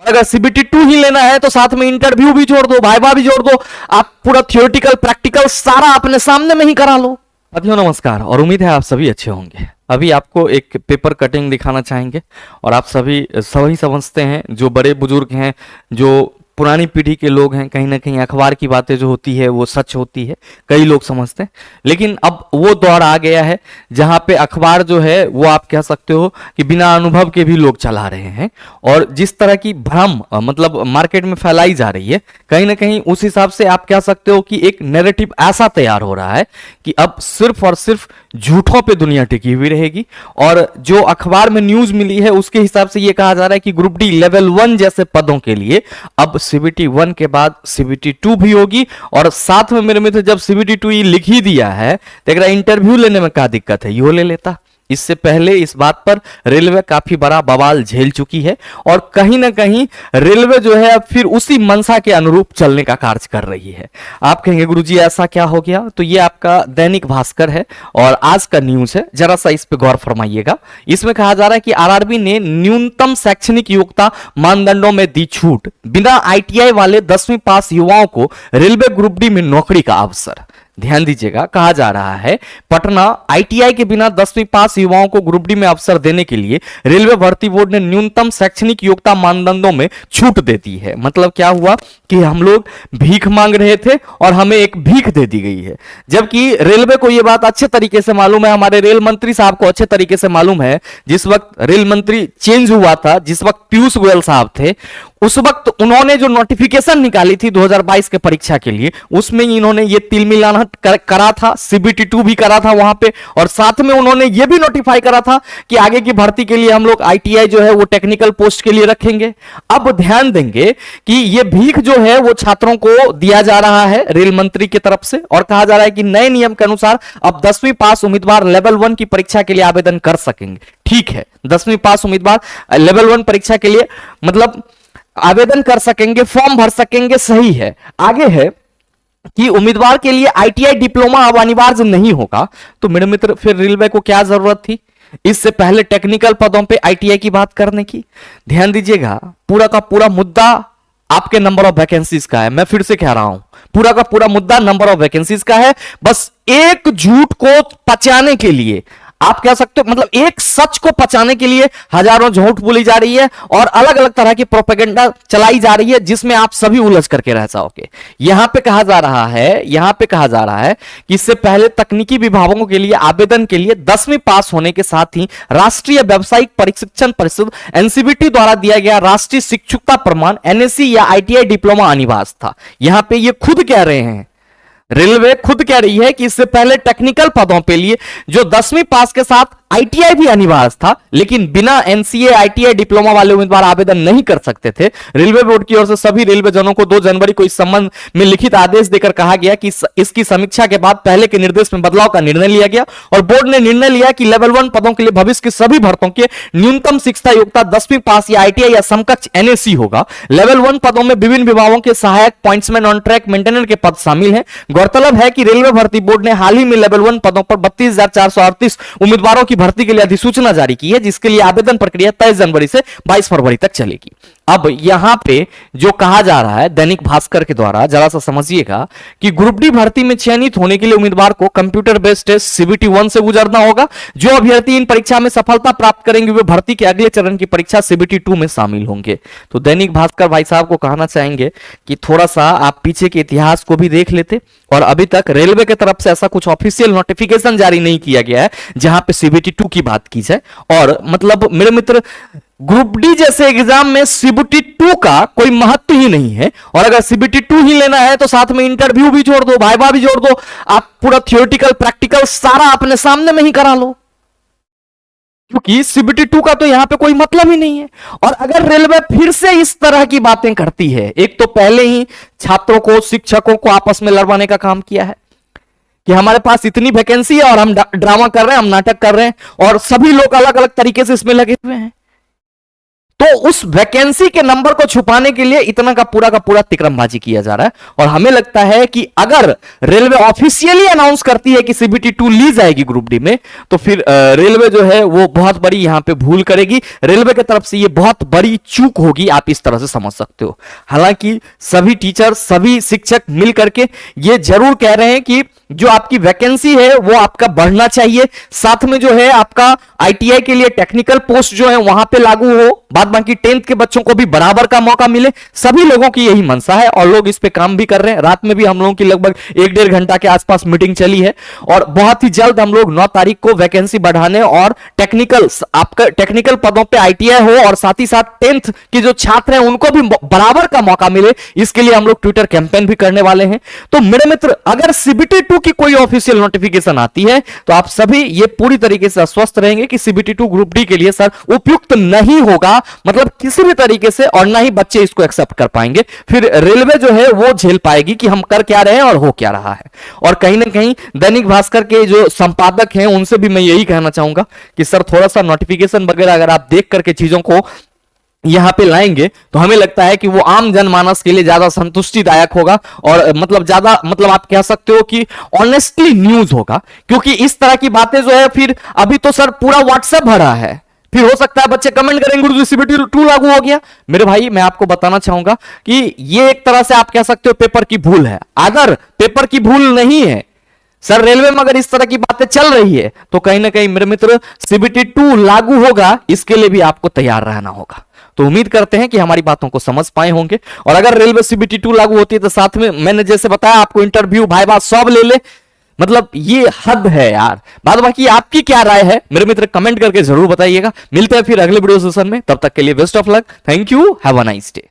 और अगर सीबीटी 2 ही लेना है तो साथ में इंटरव्यू भी जोड़ दो, वाइवा भी जोड़ दो, आप पूरा थियोरेटिकल प्रैक्टिकल सारा अपने सामने में ही करा लो। साथियों नमस्कार, और उम्मीद है आप सभी अच्छे होंगे। अभी आपको एक पेपर कटिंग दिखाना चाहेंगे, और आप सभी समझते हैं, जो बड़े बुजुर्ग हैं, जो पुरानी पीढ़ी के लोग हैं, कहीं ना कहीं अखबार की बातें जो होती है वो सच होती है, कई लोग समझते हैं। लेकिन अब वो दौर आ गया है जहां पे अखबार जो है वो आप कह सकते हो कि बिना अनुभव के भी लोग चला रहे हैं, और जिस तरह की भ्रम मतलब मार्केट में फैलाई जा रही है, कहीं ना कहीं उस हिसाब से आप कह सकते हो कि एक नैरेटिव ऐसा तैयार हो रहा है कि अब सिर्फ और सिर्फ झूठों पे दुनिया टिकी हुई रहेगी। और जो अखबार में न्यूज मिली है उसके हिसाब से ये कहा जा रहा है कि ग्रुप डी लेवल 1 जैसे पदों के लिए अब सीबीटी 1 के बाद सीबीटी 2 भी होगी। और साथ में मेरे मित्र, जब सीबीटी 2 ये लिख ही दिया है तो एक इंटरव्यू लेने में क्या दिक्कत है, यो ले लेता। इससे पहले इस बात पर रेलवे काफी बड़ा बवाल झेल चुकी है, और कहीं ना कहीं रेलवे जो है अब फिर उसी मंशा के अनुरूप चलने का कार्य कर रही है। आप कहेंगे गुरुजी ऐसा क्या हो गया, तो ये आपका दैनिक भास्कर है और आज का न्यूज है, जरा सा इस पे गौर फरमाइएगा। इसमें कहा जा रहा है कि आरआरबी ने न्यूनतम शैक्षणिक योग्यता मानदंडों में दी छूट, बिना आईटीआई वाले 10वीं पास युवाओं को रेलवे ग्रुप डी में नौकरी का अवसर। ध्यान दीजिएगा, कहा जा रहा है पटना आईटीआई के बिना 10वीं पास युवाओं को ग्रुप डी में अवसर देने के लिए रेलवे भर्ती बोर्ड ने न्यूनतम शैक्षणिक योग्यता मानदंडों में छूट दे दी है। मतलब क्या हुआ कि हम लोग भीख मांग रहे थे और हमें एक भीख दे दी गई है, जबकि रेलवे को यह बात अच्छे तरीके से मालूम है, हमारे रेल मंत्री साहब को अच्छे तरीके से मालूम है। जिस वक्त रेल मंत्री चेंज हुआ था, जिस वक्त पीयूष गोयल साहब थे, उस वक्त उन्होंने जो नोटिफिकेशन निकाली थी 2022 के परीक्षा के लिए, उसमें इन्होंने ये तिलमिलाना करा था, सीबीटी 2 भी करा था वहां पे, और साथ में उन्होंने ये भी नोटिफाई करा था कि आगे की भर्ती के लिए हम लोग आईटीआई जो है वो टेक्निकल पोस्ट के लिए रखेंगे। अब ध्यान देंगे कि ये भीख जो है वो छात्रों को दिया जा रहा है रेल मंत्री की तरफ से, और कहा जा रहा है कि नए नियम के अनुसार अब 10वीं पास उम्मीदवार लेवल 1 की परीक्षा के लिए आवेदन कर सकेंगे। ठीक है, 10वीं पास उम्मीदवार लेवल 1 परीक्षा के लिए मतलब आवेदन कर सकेंगे, फॉर्म भर सकेंगे, सही है। आगे है कि उम्मीदवार के लिए आईटीआई डिप्लोमा अब अनिवार्य नहीं होगा। तो मेरे मित्र, फिर रेलवे को क्या जरूरत थी इससे पहले टेक्निकल पदों पे आईटीआई की बात करने की? ध्यान दीजिएगा, पूरा का पूरा मुद्दा आपके नंबर ऑफ वैकेंसीज का है। मैं फिर से कह रहा हूं, पूरा का पूरा मुद्दा नंबर ऑफ वैकेंसीज का है। बस एक झूठ को पचाने के लिए, आप कह सकते हो मतलब एक सच को पचाने के लिए हजारों झूठ बोली जा रही है और अलग अलग तरह की प्रोपेगेंडा चलाई जा रही है, जिसमें आप सभी उलझ करके रह जाओगे। यहां पे कहा जा रहा है कि इससे पहले तकनीकी विभागों के लिए आवेदन के लिए 10वीं पास होने के साथ ही राष्ट्रीय व्यावसायिक प्रशिक्षण परिषद एनसीबीटी द्वारा दिया गया राष्ट्रीय शिक्षुता प्रमाण एनएससी या आईटीआई डिप्लोमा अनिवार्य था। यहां पे ये खुद कह रहे हैं, रेलवे खुद कह रही है कि इससे पहले टेक्निकल पदों के लिए जो 10वीं पास के साथ आईटीआई भी अनिवार्य था, लेकिन बिना एनसीए आईटीआई डिप्लोमा वाले उम्मीदवार आवेदन नहीं कर सकते थे। रेलवे बोर्ड की ओर से सभी रेलवे जनों को 2 जनवरी को इस संबंध में लिखित आदेश देकर कहा गया कि इसकी समीक्षा के बाद पहले के निर्देश में बदलाव का निर्णय लिया गया, और बोर्ड ने निर्णय लिया कि लेवल 1 पदों के लिए भविष्य की सभी भर्तियों के न्यूनतम शिक्षा योग्यता 10वीं पास या आईटीआई या समकक्ष एनएससी होगा। लेवल 1 पदों में विभिन्न विभागों के सहायक, पॉइंट्समैन, ऑन ट्रैक मेंटेनर के पद शामिल हैं। गौरतलब है कि रेलवे भर्ती बोर्ड ने हाल ही में लेवल 1 पदों पर 32,438 उम्मीदवारों की भर्ती के लिए अधिसूचना जारी की है, जिसके लिए आवेदन प्रक्रिया 23 जनवरी से 22 फरवरी तक चलेगी। अब यहां पे जो कहा जा रहा है दैनिक भास्कर के द्वारा, जरा सा समझिएगा कि ग्रुप डी भर्ती में चयनित होने के लिए उम्मीदवार को कंप्यूटर बेस्ड टेस्ट सीबीटी 1 से गुजरना होगा। जो अभ्यर्थी इन परीक्षा में सफलता प्राप्त करेंगे वे भर्ती के अगले चरण की परीक्षा सीबीटी 2 में शामिल होंगे। तो दैनिक भास्कर भाई साहब को कहना चाहेंगे कि थोड़ा सा आप पीछे के इतिहास को भी देख लेते, और अभी तक रेलवे की तरफ से ऐसा कुछ ऑफिशियल नोटिफिकेशन जारी नहीं किया गया है जहां पे सीबीटी 2 की बात की जाए। और मतलब मेरे मित्र, ग्रुप डी जैसे एग्जाम में सीबीटी 2 का कोई महत्व ही नहीं है, और अगर सीबीटी 2 ही लेना है तो साथ में इंटरव्यू भी जोड़ दो, वाइवा भी जोड़ दो, आप पूरा थियोरेटिकल प्रैक्टिकल सारा अपने सामने में ही करा लो, क्योंकि सीबीटी 2 का तो यहां पे कोई मतलब ही नहीं है। और अगर रेलवे फिर से इस तरह की बातें करती है, एक तो पहले ही छात्रों को, शिक्षकों को आपस में लड़वाने का काम किया है कि हमारे पास इतनी वैकेंसी है और हम ड्रामा कर रहे हैं, हम नाटक कर रहे हैं, और सभी लोग अलग अलग तरीके से इसमें लगे हुए हैं। तो उस वैकेंसी के नंबर को छुपाने के लिए इतना का पूरा तिकड़मबाजी किया जा रहा है। और हमें लगता है कि अगर रेलवे ऑफिशियली अनाउंस करती है कि सीबीटी 2 ली जाएगी ग्रुप डी में, तो फिर रेलवे जो है वो बहुत बड़ी यहां पे भूल करेगी। रेलवे की तरफ से ये बहुत बड़ी चूक होगी, आप इस तरह से समझ सकते हो। हालांकि सभी टीचर, सभी शिक्षक मिल करके ये जरूर कह रहे हैं कि जो आपकी वैकेंसी है वो आपका बढ़ना चाहिए, साथ में जो है आपका आईटीआई के लिए टेक्निकल पोस्ट जो है वहां पे लागू हो, बाद बाकी 10th के बच्चों को भी बराबर का मौका मिले। सभी लोगों की यही मनसा है और लोग इस पे काम भी कर रहे हैं। रात में भी हम लोगों की लगभग 1-1.5 घंटा के आसपास मीटिंग चली है और बहुत ही जल्द हम लोग 9 तारीख को वैकेंसी बढ़ाने और टेक्निकल पदों पे आईटीआई हो और साथ ही साथ 10th के जो छात्र हैं उनको भी बराबर का मौका मिले, इसके लिए हम लोग ट्विटर कैंपेन भी करने वाले हैं। तो मेरे मित्र, अगर सीबीटी 2 की कोई ऑफिशियल नोटिफिकेशन आती है तो आप सभी ये पूरी तरीके से आश्वस्त रहेंगे कि सीबीटी 2 ग्रुप डी के लिए सर उपयुक्त नहीं होगा, मतलब किसी भी तरीके से, और ना ही बच्चे इसको एक्सेप्ट कर पाएंगे। फिर रेलवे जो है वो झेल पाएगी कि हम कर क्या रहे हैं और हो क्या रहा है। और कहीं ना कहीं दैनिक भास्कर के जो संपादक हैं उनसे भी मैं यही कहना चाहूंगा कि सर थोड़ा सा नोटिफिकेशन वगैरह अगर आप देख करके चीजों को यहां पे लाएंगे तो हमें लगता है कि वो आम जनमानस के लिए ज्यादा संतुष्टिदायक होगा और ज्यादा आप कह सकते हो कि ऑनेस्टली न्यूज होगा। क्योंकि इस तरह की बातें जो है फिर अभी तो सर पूरा व्हाट्सएप भरा है, फिर हो सकता है बच्चे कमेंट करेंगे गुरुजी सीबीटी 2 लागू हो गया। मेरे भाई, मैं आपको बताना चाहूंगा कि ये एक तरह से आप कह सकते हो पेपर की भूल है। अगर पेपर की भूल नहीं है सर, रेलवे में अगर इस तरह की बातें चल रही है तो कहीं ना कहीं मेरे मित्र सीबीटी 2 लागू होगा, इसके लिए भी आपको तैयार रहना होगा। तो उम्मीद करते हैं कि हमारी बातों को समझ पाए होंगे। और अगर रेलवे सीबीटी 2 लागू होती है तो साथ में मैंने जैसे बताया आपको इंटरव्यू, भाईवा सब ले ले, ये हद है यार। बाद बाकी आपकी क्या राय है मेरे मित्र, कमेंट करके जरूर बताइएगा। मिलते हैं फिर अगले वीडियो सेशन में, तब तक के लिए best of luck, thank you, have a nice day.